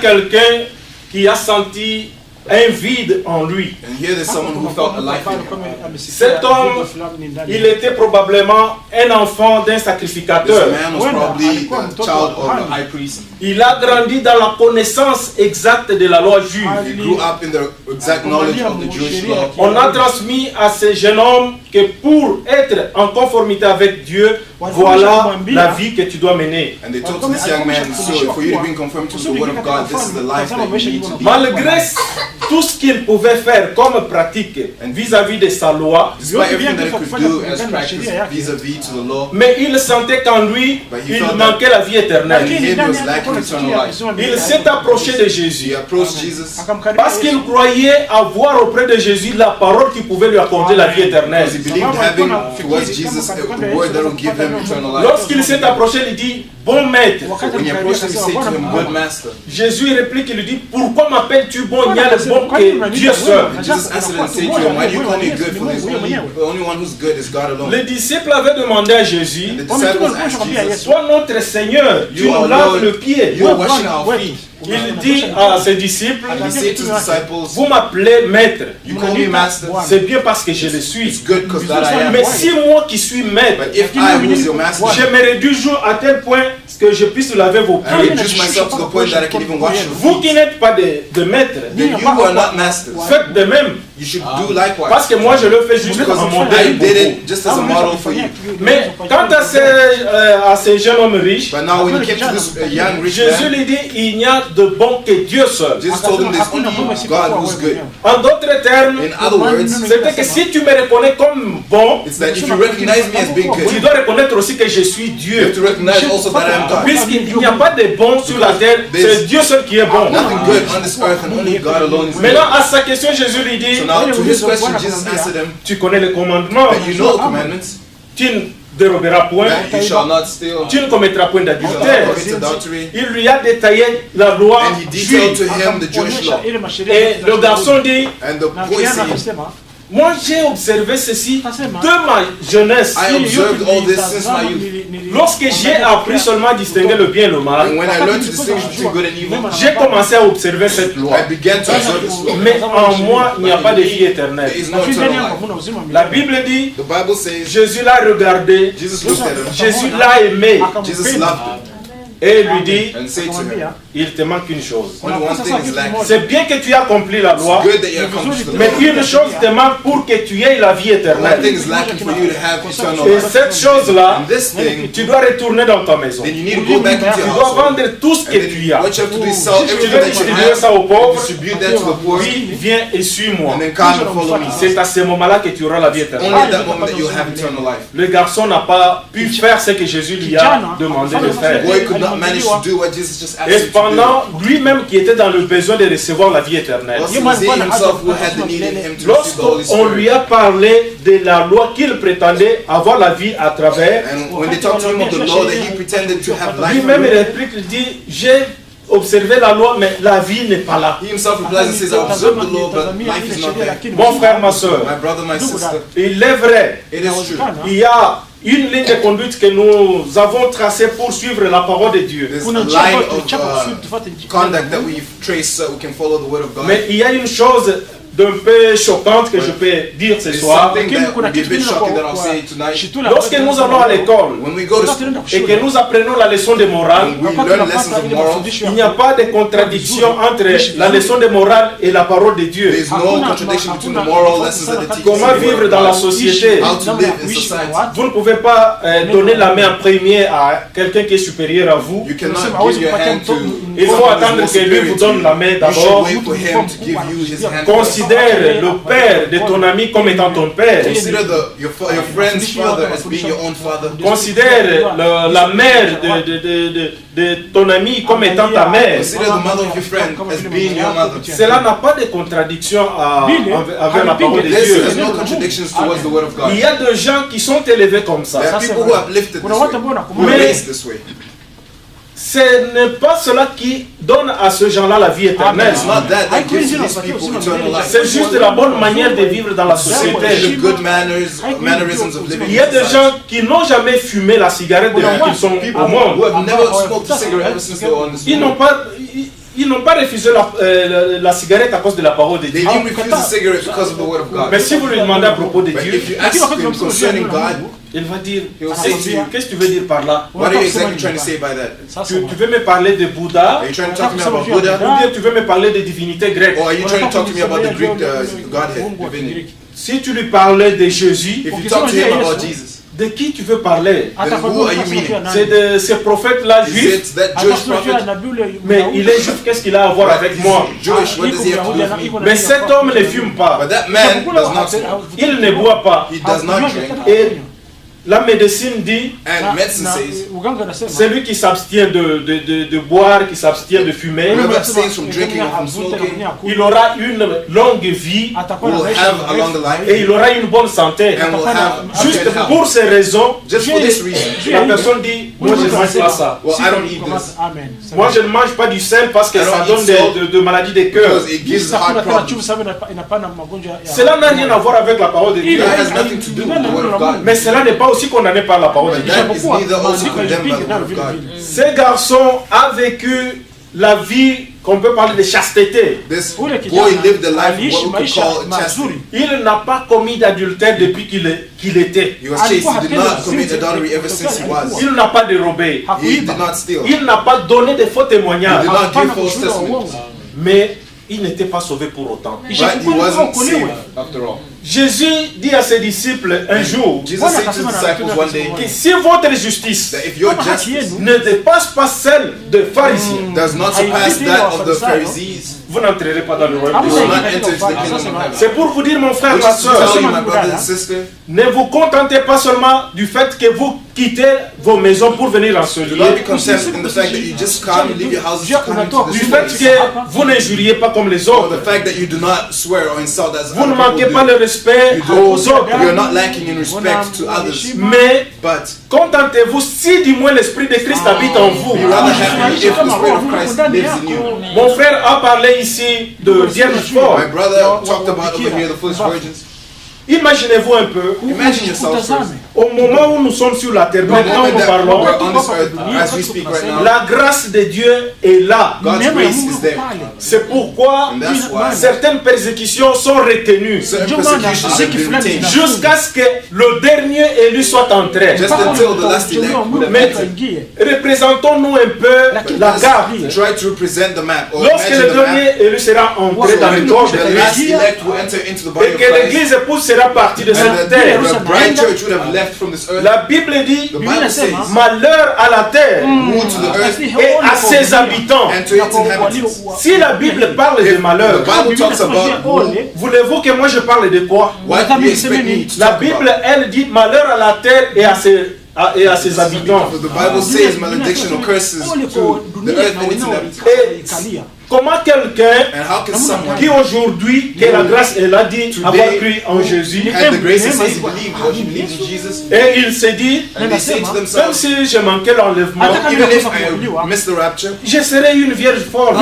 quelqu'un qui a senti un vide en lui. And here there's someone who felt a life in him. Cet homme, il était probablement un enfant d'un sacrificateur. This man was probably the child of a high priest. Il a grandi dans la connaissance exacte de la loi juive. He grew up in the exact knowledge of the Jewish law. On a transmis à ce jeune homme que pour être en conformité avec Dieu, voilà la vie que tu dois mener. And they told to this young man, so for you to be conformed to the word of God, this is the life that you need to lead. Malgré tout ce qu'il pouvait faire comme pratique vis-à-vis de sa loi, Despite everything that he could do as practice vis-à-vis to the law, mais il sentait qu'en lui, il manquait la vie éternelle. and in him he was lacking eternal life. Il s'est approché de Jésus He approached Jesus parce qu'il croyait avoir auprès de Jésus la parole qui pouvait lui accorder la vie éternelle. because he believed having towards Jesus the word that will give him eternal life. Lorsqu'il s'est approché, il dit, bon maître. When he approached him, he said to him, good master. Jésus réplique, il lui dit, pourquoi m'appelles-tu bon? Il y a le bon que Dieu seul. And Jesus answered and said to him, why do you call me good? For the only one who's good is God alone. Les disciples avaient demandé à Jésus, And the disciples asked Jesus, toi notre Seigneur, tu you nous are laves Lord, le pied. you are washing our feet. Il dit à ses disciples, And he said to his disciples, vous m'appelez maître. you call me master. C'est bien parce que je le suis. It's good because that I am. Mais si moi qui suis maître, But if I was your master, je me réduis toujours à tel point que je puisse laver vos I pieds. reduce myself to the point that I can even wash your Vous qui feet. n'êtes pas de maître, Then you are not masters. faites de même. You should do likewise. Parce que moi je le fais juste Because en I modèle. did it just as a model for you. Mais quant à ces jeunes hommes riches, But now when it came to this young rich Jésus man, lui dit, il n'y a de bon que Dieu seul. Jesus told him there's only God who's good. En d'autres termes, In other words, c'était que si tu me reconnais comme bon, it's that if you recognize me as being tu good, dois reconnaître aussi que je suis you have Dieu. to recognize also that I am God. Puisqu'il n'y a pas de bon sur la terre, c'est Dieu seul qui est bon. Nothing good on this earth and only God alone is good. Maintenant, à sa question, Jésus lui dit, So now to his question, Jesus answered him, tu connais les commandements, that you know the commandments, tu ne déroberas point, that you shall not steal, tu ne commettras point you shall not d'adultère. commit adultery. Il lui a détaillé la loi And he detailed to juive. him the Jewish law. Et le garçon dit, And the boy said, moi j'ai observé ceci de ma jeunesse. I observed all this since my youth. Lorsque j'ai appris seulement à distinguer le bien et le mal, And when I learned to distinguish between good and evil, j'ai commencé à observer cette loi. I began to observe this law. Mais en moi, il n'y a pas de vie éternelle. There is no eternal life. La Bible dit, The Bible says, Jésus l'a regardé, Jesus looked at him, Jésus l'a aimé Jesus loved him, et lui dit, and said to him, il te manque une chose. only one thing is lacking. C'est bien que tu aies accompli la loi, It's good that you accomplished the mais law. une chose te manque pour que tu aies la vie One éternelle. thing is lacking for you to have eternal Et life. cette chose-là, And this thing, tu dois retourner dans ta maison. then you need to go back into Tu your dois household. vendre tout ce And que then tu as. what you have to do is sell Tu everything veux that you distribuer have, ça aux pauvres, distribute that to the poor, oui, viens et suis-moi. and then come and follow me. C'est à ce moment-là que tu auras la vie Only éternelle. at that moment that you'll have eternal life. Le garçon n'a pas pu faire ce que Jésus lui a demandé de The faire. boy could not manage to do what Jesus just asked Et him to do. pendant lui-même qui était dans le besoin de recevoir la vie éternelle, Also, it was he himself who had the need in him to receive the Holy lorsqu'on lui Spirit. a parlé de la loi qu'il prétendait avoir la vie à travers, And when they talked to him of the law that he pretended to have life, lui-même il réplique, il dit, j'ai observé la loi, mais la vie n'est pas là. he himself replies and says, I observed the law, but life is not there. Mon frère, ma soeur, My brother, my sister, il est vrai, it is true. il y a une ligne de conduite que nous avons tracée pour suivre la parole de Dieu. There's a line of conduct that we've traced so we can follow the word of God. Mais il y a une chose d'un peu choquante que je peux dire ce There's soir. something that would be a bit shocking that I'll say tonight. Lorsque nous allons à l'école When we go to school, et que nous apprenons la leçon de morale, when we learn lessons of morals, il n'y a pas de contradiction entre la leçon de morale et la parole de Dieu. there's no contradiction between the moral lessons that the teachers Comment say. vivre dans la société? How to live in society. Vous ne pouvez pas donner la main en premier à quelqu'un qui est supérieur à vous. You cannot give your hand to Il faut someone who's attendre more que lui vous superior to donne la you. main You should d'abord. wait for him to give you his hand. Considère le père de ton ami comme étant ton père. Consider your friend's father as being your own father. Considère la mère de ton ami comme étant ta mère. Consider the mother of your friend as being your mother. Cela n'a pas de contradiction avec la parole de Dieu. There's no contradictions towards the word of God. Il y a des gens qui sont élevés comme ça. There are people who have lifted this way, who are raised this way. Ce n'est pas cela qui donne à ce gens-là la vie éternelle. It's not that gives these people eternal life. C'est juste la bonne manière de vivre dans la société. The good mannerisms of living. Il y a des gens qui n'ont jamais fumé la cigarette depuis qu'ils sont People au monde. who have never smoked a cigarette ever since they were on this Ils n'ont world. pas, Ils n'ont pas refusé la cigarette à cause de la parole de They Dieu. didn't refuse the cigarette because of the word of God. Mais si vous lui demandez à propos de But Dieu, if you ask him concerning God, il va dire, he will say to you, qu'est-ce que tu veux dire par là? what are you exactly trying to say by that? Tu veux me parler de Bouddha? Are you trying to talk to me about Buddha? Ou bien tu veux me parler de divinités grecques? Or are you trying to talk to me about the Greek Godhead, divinity? Si tu lui parlais de Jésus, If you talk to him about Jesus, de qui tu veux parler? then who are you meaning? C'est de ce prophète-là Is juif. it that Jewish prophet? Mais il est juif, qu'est-ce qu'il a à voir avec moi? Jewish, what does he have to do with me? Mais cet homme ne fume pas. But that man does not smoke. Il ne boit pas. He does not drink. Et la médecine dit, And medicine says, celui qui s'abstient de boire, qui s'abstient de fumer, whoever abstains from drinking or from smoking il aura une longue vie will have a longer life et il aura une bonne santé. and will have Juste good health. pour ces raisons, Just for this reason. la personne dit, moi je ne mange pas ça. Well, I don't eat this Moi je ne mange pas du sel parce que I don't ça eat donne salt de maladies de cœur. because it gives heart problems. Cela n'a rien à voir avec la parole de Dieu. That has nothing to do with the word of God. Mais cela n'est pas aussi condamné par la parole de But Dieu. that is neither also condemned by the word of God. Ce garçon a vécu la vie qu'on peut parler de chasteté. This boy lived the life of what we could call chastity. Il n'a pas commis d'adultère depuis qu'il était. He was chaste. He did not commit adultery ever since he was. Il n'a pas dérobé. He did not steal. He Il n'a pas donné de faux did témoignages. not give false testimony. Mais il n'était pas sauvé pour autant. But he wasn't saved after all. Jésus dit à ses disciples un jour Jesus said to his disciples one day que si votre justice that if your justice ne dépasse pas celle des pharisiens, does not surpass that of the Pharisees, vous n'entrerez pas dans le royaume you de will Dieu. not enter into the kingdom of heaven. C'est pour vous dire, mon frère, Which ma is to soeur, tell you, my brother and sister, ne vous contentez pas seulement du fait que vous quittez vos maisons pour venir do not enseigner, be content in the fact that you just come, leave your houses to come into du this fait place, que vous n'injuriez pas comme les or the autres, fact that you do not swear or insult as vous ne other manquez people pas do. le respect aux autres, You are not lacking in respect to others, mais but contentez-vous si du moins l'esprit de Christ habite en vous. be rather happy if the Spirit of Christ lives in you. Mon frère a parlé ici de vierge forte. My brother talked about over here the first virgins. Imaginez-vous un peu, Imagine yourself first. au moment où nous sommes sur la terre, The maintenant moment nous that parlons, we're on this earth, as we speak right now, la grâce de Dieu est là. God's grace is there. C'est pourquoi And that's why certaines persécutions sont retenues certain persecutions have been retained. jusqu'à ce que le dernier élu soit entré. Just until the last elect would have Mais entered. représentons-nous un peu la carte. Try to represent the map, or Lorsque imagine le the map. dernier élu sera entré dans le corps de The last Christ elect will enter into the body et of que Christ, l'église épouse sera partie de and cette terre, the bride church would have left from this earth. la Bible dit The Bible says, malheur à la terre woe to the earth et à ses habitants. and to its inhabitants. Si la Bible parle de The malheur, Bible talks about woe. voulez-vous que moi je parle de quoi? What do you expect me to La talk Bible, about? elle dit malheur à la terre et à ses habitants. The Bible says malediction or curses to the earth and its inhabitants. Et comment quelqu'un And how can someone qui aujourd'hui, que la grâce est là, dit avoir cru en Jésus, had the grace and says he believed or he believes in Jesus, et il s'est dit, and they say to même themselves, si j'ai manqué l'enlèvement, even if I miss the rapture, je serai une vierge forte.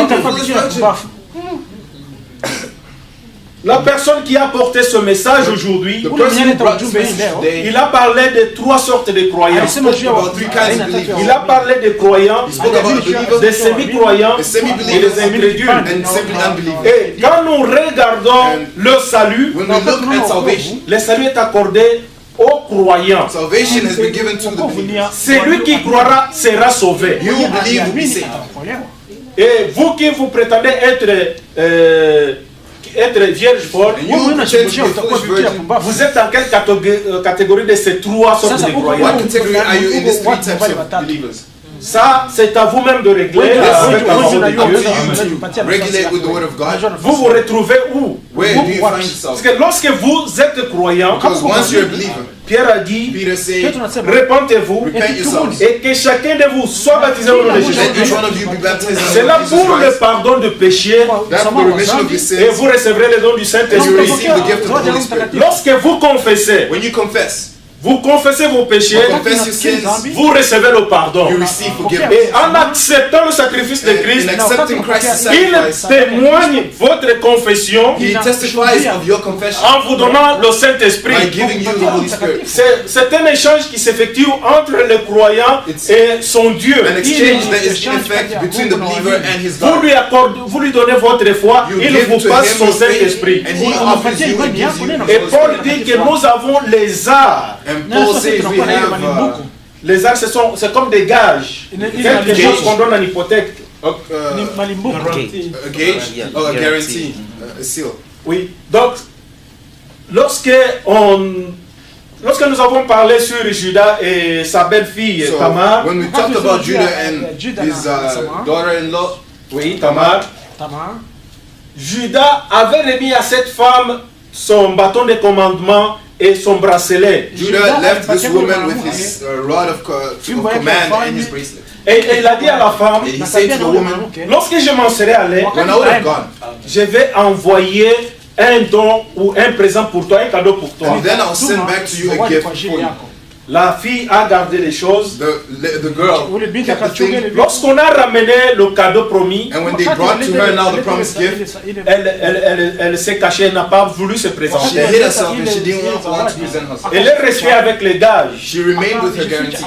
La personne qui a porté ce message aujourd'hui, the person who brought this message today, il a parlé de trois sortes de croyants. spoke about three kinds of believers. Il a parlé des croyants, He spoke about believers, des semi-croyants the et semi-believers, des incrédules. and simply unbelievers. Et quand nous regardons le salut, When we look at salvation, le salut est accordé aux croyants. salvation has been given to the believers. Celui qui croira sera sauvé. You who believe will be saved. Et vous qui vous prétendez être vierge forte, And you who pretend to be a foolish virgin, vous êtes dans quelle catégorie de ces trois sortes de croyants? what category are you in these three types of believers? Ça, c'est à vous-même de régler avec la parole de Up to Dieu. you to regulate with the word of God. Vous vous retrouvez où? Where do you find Parce yourself? que lorsque vous êtes croyant, Because once you're a believer, Pierre a dit, Peter said, répentez-vous repent yourselves. et que chacun de vous soit baptisé au nom de Let each Jésus. one of you be baptized in C'est the là name of Jesus pour le Christ. pardon de péché That's for the remission of your et sins. vous recevrez le don du And you Saint-Esprit. receive the gift of the Holy Spirit. Lorsque vous confessez, When you confess, Vous confessez vos péchés, confess your sins, vous recevez le pardon. you receive forgiveness. Et en acceptant le sacrifice de Christ, In accepting Christ's il sacrifice, témoigne votre confession He testifies of your confession en vous donnant le by Saint-Esprit. giving you the Holy Spirit. C'est un échange qui s'effectue entre le croyant et son Dieu. An exchange that is in effect between the believer and his God. Vous lui donnez votre foi, You il give vous to passe him son your faith, Saint-Esprit. and he offers you and gives you the Et Holy Paul Spirit. dit que nous avons les arts. And Paul says we have Les arts, c'est comme des gages. Quelque chose qu'on donne en hypothèque. a gauge, a guarantee, a seal. Oui. Donc, lorsque nous avons parlé sur Judas et sa belle-fille So Tamar, when we talked about Judah and his daughter-in-law, oui, Tamar, Judas avait remis à cette femme son bâton de commandement et son bracelet. Judah left this woman with his rod of command and his bracelet. Et il a dit à la femme, And he said to the woman, lorsque je m'en serai allé, when I would have gone, je vais envoyer un don ou un présent pour toi, un cadeau pour toi. and then I'll send back to you a gift for you. La fille a gardé les choses. The girl kept the thing, Lorsqu'on a ramené le cadeau promis, and when they brought to her now the promised gift, elle s'est cachée, elle n'a pas voulu se she présenter. hid herself and she didn't want to present herself. Elle est restée avec les gages. She remained with her guarantee.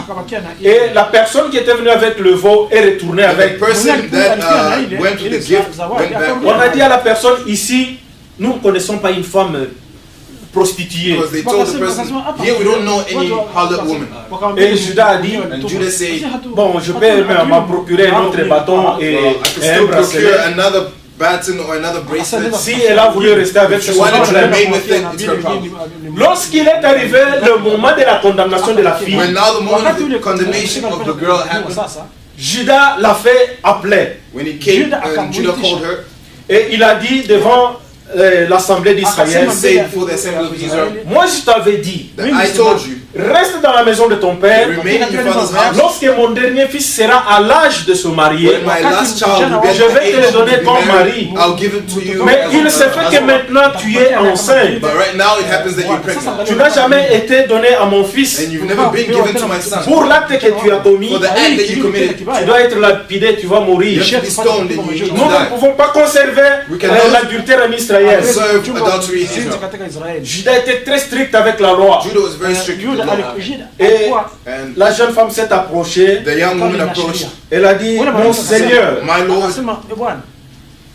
Et la personne qui était venue avec le veau est retournée And the avec. person that went with the gift went back On a dit à la personne ici, nous ne connaissons pas une femme prostituée. because they told the person, here we don't know any harlot woman. Et Judas a dit, And Judah said, bon, je peux m'en procurer un autre bâton et well, I can un still bracelet. procure another baton or another bracelet. Si elle a voulu rester avec ce She wanted to problème. remain with it, it's her problem. Lorsqu'il est arrivé le moment de la condamnation de la fille, When now the moment of the condemnation of the girl happened, Judas l'a fait appeler. when he came, Judah called her, Et il a dit devant l'assemblée d'Israël, say before the assembly of Israel, moi je t'avais dit, that I told you, reste dans la maison de ton père. remain in your father's house. Lorsque mon dernier fils sera à l'âge de se marier, When my last child will be je at the vais te le age to donner be comme married, mari. I'll give it to you. Mais as il a- se fait as que a- maintenant tu es enceinte. But right now it happens that you're pregnant. Tu n'as jamais été donné à mon fils. And you've never been given to my son. Pour l'acte que tu as commis, For the act that you committed, tu dois être lapidé, tu vas mourir. you have to be stoned and you need to Nous ne die. pouvons pas conserver We cannot l'adultère en Israël. serve adultery in Israel. Judas était très strict avec la loi. Judah was very strict with the law. Et And la jeune femme s'est approchée. the young woman approached, Elle a dit, mon Seigneur, my Lord,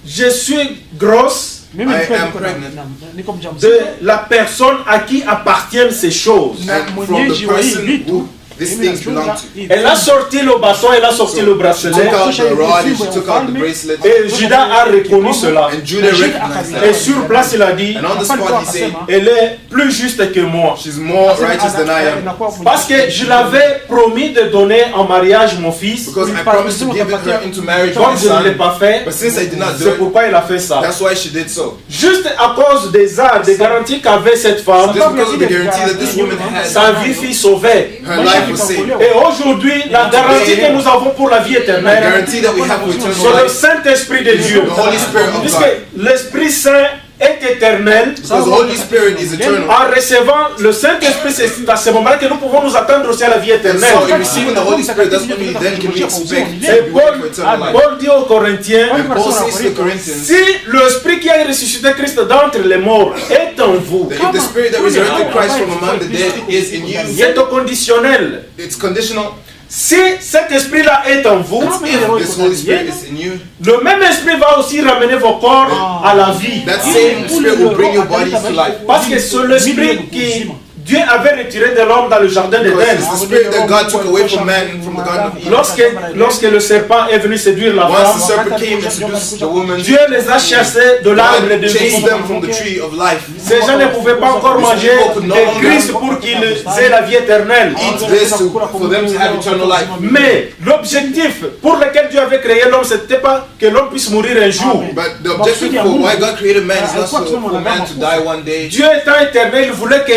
je suis grosse I am pregnant. de la personne à qui appartiennent ces choses. And from the person who these things belong to. Elle a sorti le bâton, elle a sorti le She bracelet. took out the rod and she took out the bracelet. Et Judas a reconnu cela. And Judah recognized Et that. sur place, il a dit, And on the spot he said, elle est plus juste que moi. she's more righteous than I am. Parce que je l'avais promis de donner en mariage mon fils. Because I promised to give her into marriage Comme my je ne l'ai son. pas fait, But since I did not do c'est it, pourquoi il a fait ça. that's why she did so. Juste à cause des arts, des garanties qu'avait cette femme, Just because of the guarantee that this woman sa had, vie fut sauvée. her life was saved. Et aujourd'hui, la garantie que nous avons pour la vie The éternelle, guarantee that we have for eternal c'est le life Saint-Esprit de Dieu. the Holy Spirit of Puisque God. l'Esprit Saint est éternel. Because the Holy Spirit is eternal. En recevant le Saint-Esprit, c'est à ce moment-là que nous pouvons nous attendre aussi à la vie And éternelle. so in receiving the Holy Spirit, that's when we then can we expect Et to be ready for eternal life. Paul dit aux Corinthiens, And Paul says to the Corinthians si l'Esprit qui a ressuscité Christ d'entre les morts est en vous, that if the Spirit that resurrected Christ from among the dead is in you, c'est au conditionnel. it's conditional. Si cet esprit-là est en vous, If this Holy Spirit is in you, le même esprit va aussi ramener vos corps à la vie. that same Spirit will bring your bodies to life. Parce que c'est l'esprit qui Dieu avait retiré de l'homme dans le jardin Because d'Éden. it's the Spirit that God took away from man from the Garden of Eden. Lorsque le serpent est venu séduire la Once the femme, serpent came and seduced the woman, Dieu les a chassés de l'arbre God de chased vie. them from the tree of life. Ces gens ne pouvaient pas encore manger de Christ pour qu'ils aient la vie éternelle. Eat this for them to have eternal life. Mais l'objectif pour lequel Dieu avait créé l'homme, ce n'était pas que l'homme puisse mourir un jour. But the objective for why God created man is not for man to die one day. Dieu étant éternel, il voulait que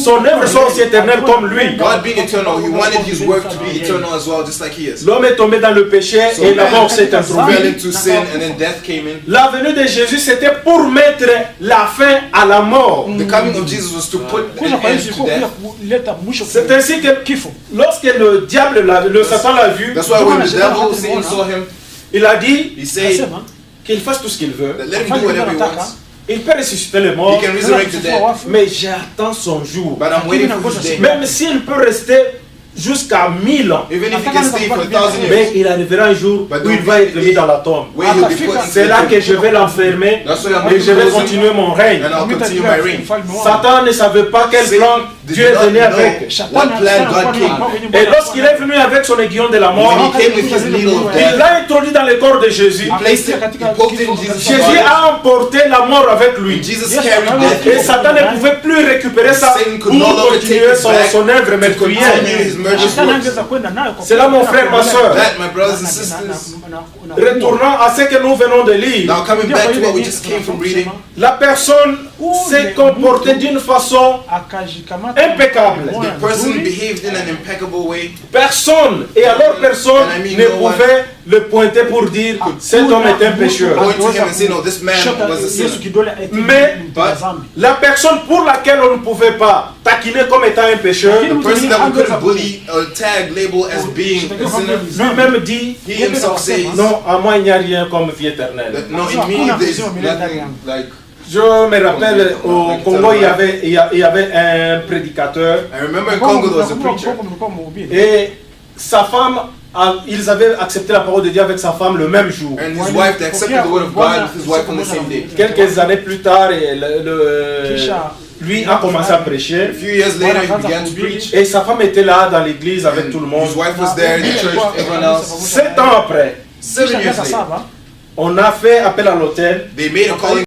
son son œuvre soit aussi éternelle comme lui. God being eternal, He wanted His work to be eternal as well, just like He is. L'homme est tombé dans le péché et la mort s'est Fell introduite. into sin, and then death came in. La venue de Jésus, c'était pour mettre la fin à la mort. The coming of Jesus was to put an end to death. C'est ainsi que lorsque le diable, le Satan l'a vu, That's why when the devil, Satan saw him, il a dit he said, qu'il fasse tout ce qu'il veut. let him do whatever he wants. Il peut ressusciter les morts, He can resurrect the dead. mais j'attends son jour. But I'm waiting for his day. Même s'il peut rester jusqu'à 1000 ans, Even if he can stay for 1,000 mais years, il arrivera un jour où il va être mis dans la tombe. where he'll be put into C'est là the que je vais l'enfermer That's why I'm et je vais closing, continuer mon règne. and I'll continue my reign. Satan ne savait pas quel plan Dieu est venu avec. What plan God came. Et lorsqu'il est venu avec son aiguillon de la mort, When he came with his needle of il death, l'a introduit dans le corps de Jésus. he placed it, he poked it in Jesus' Jésus body. a emporté la mort avec lui. Jesus carried Et death. Satan ne pouvait plus récupérer ça Satan pour could no longer continuer take it back son œuvre to meurtrière. continue his murderous works. C'est là mon frère, ma soeur. That, my brothers and sisters, Retournant à ce que nous venons de lire, now coming back to what we just came from reading, la personne s'est comportée d'une façon impeccable. the person behaved in an impeccable way. Personne, et alors personne And I mean ne no one pouvait le pointer pour dire cet homme est un pécheur. Going to him and say, no, this man was a sinner. Mais la personne pour laquelle on ne pouvait pas taquiner comme étant un pécheur, The person that we couldn't bully or tag, label as being a sinner, lui-même dit, he himself says, non, à moi il n'y a rien comme vie éternelle. that, no, in me there's nothing like. Je me rappelle au Congo, il y avait un prédicateur I remember in Congo there was a preacher, et sa femme, ils avaient accepté la parole de Dieu avec sa femme le même jour. and his wife, they accepted the word of God with his wife on the same day. Quelques années plus tard, lui a commencé à prêcher. A few years later, he began to preach. Et sa femme était là dans l'église avec And tout le monde. his wife was there in the church, everyone else. 7 ans après, 7 years later, on a fait appel à l'hôtel. they made a calling